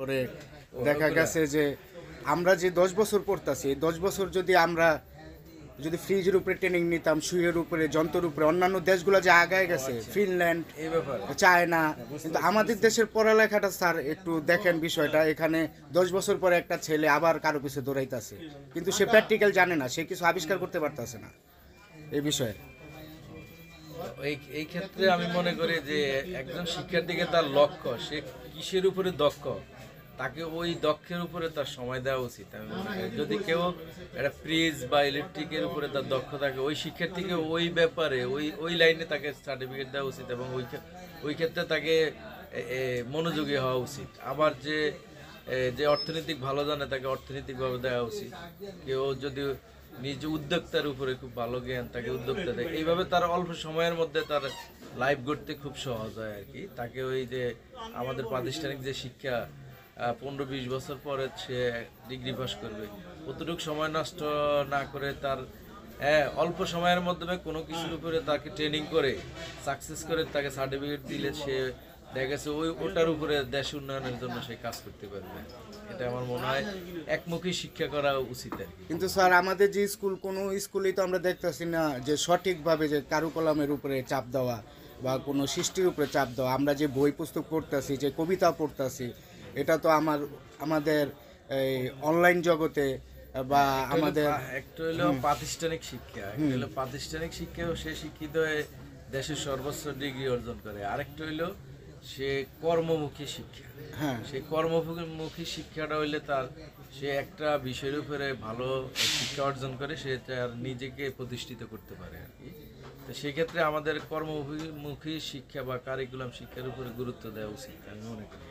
পরে দেখা গেছে যে আমরা যে 10 বছর পড়তাছি, 10 বছর যদি ফ্রিজের উপরে ট্রেনিং নিতাম, শুয়ের উপরে, যন্ত্রের উপরে, অন্যান্য দেশগুলো যে আগায় গেছে, ফিনল্যান্ড, চায়না, কিন্তু আমাদের দেশের পড়ালেখাটা স্যার একটু দেখেন বিষয়টা। এখানে 10 বছর পরে একটা ছেলে আবার কারো পিছনে দৌড়াইতেছে, কিন্তু সে প্র্যাকটিক্যাল জানে না, সে কিছু আবিষ্কার করতে পারতেছে না এই বিষয়ে। এই ক্ষেত্রে আমি মনে করি যে একজন শিক্ষার্থীকে তার লক্ষ্য, সে কিসের উপরে দক্ষ, তাকে ওই দক্ষের উপরে তার সময় দেওয়া উচিত। আমি মনে করি যদি কেউ একটা ফ্রিজ বা ইলেকট্রিকের উপরে তার দক্ষ থাকে, ওই শিক্ষার্থীকে ওই ব্যাপারে ওই লাইনে তাকে সার্টিফিকেট দেওয়া উচিত এবং ওই ক্ষেত্রে তাকে মনোযোগী হওয়া উচিত। আবার যে অর্থনৈতিক ভালো জানে তাকে অর্থনৈতিকভাবে দেওয়া উচিত। কেউ যদি নিজ উদ্যোক্তার উপরে খুব ভালো জ্ঞান, তাকে উদ্যোক্তা দেয়, এইভাবে তার অল্প সময়ের মধ্যে তার লাইফ গড়তে খুব সহজ হয় আর কি। তাকে ওই যে আমাদের প্রাতিষ্ঠানিক যে শিক্ষা 15-20 বছর পরে সে ডিগ্রি পাস করবে, কতটুকু সময় নষ্ট না করে তার অল্প সময়ের মাধ্যমে কোনো কিছুর উপরে তাকে ট্রেনিং করে সাকসেস করে তাকে সার্টিফিকেট দিলে সে দেখা গেছে ওটার উপরে দেশ উন্নয়নের জন্য সে কাজ করতে পারবে। এটা আমার মনে হয় একমুখী শিক্ষা করা উচিত আর কি। কিন্তু স্যার আমাদের যে কোনো স্কুলেই তো আমরা দেখতেছি না যে সঠিকভাবে যে কারুকলামের উপরে চাপ দেওয়া বা কোনো সৃষ্টির উপরে চাপ দেওয়া। আমরা যে বই পুস্তক পড়তেছি, যে কবিতা পড়তেছি, এটা তো আমাদের এই অনলাইন জগতে বা আমাদের একটা হলো প্রাতিষ্ঠানিক শিক্ষা, একটা হলো প্রাতিষ্ঠানিক শিক্ষাও সে শিক্ষিত হয়ে দেশের সর্বোচ্চ ডিগ্রি অর্জন করে, আরেকটা হইলো সে কর্মমুখী শিক্ষা। হ্যাঁ, সেই কর্মমুখী শিক্ষাটা হইলে সে একটা বিষয়ের উপরে ভালো শিক্ষা অর্জন করে, সে তার নিজেকে প্রতিষ্ঠিত করতে পারে আর কি। তো সেক্ষেত্রে আমাদের কর্মমুখী শিক্ষা বা কারিকুলাম শিক্ষার উপরে গুরুত্ব দেওয়া উচিত আমি মনে করি।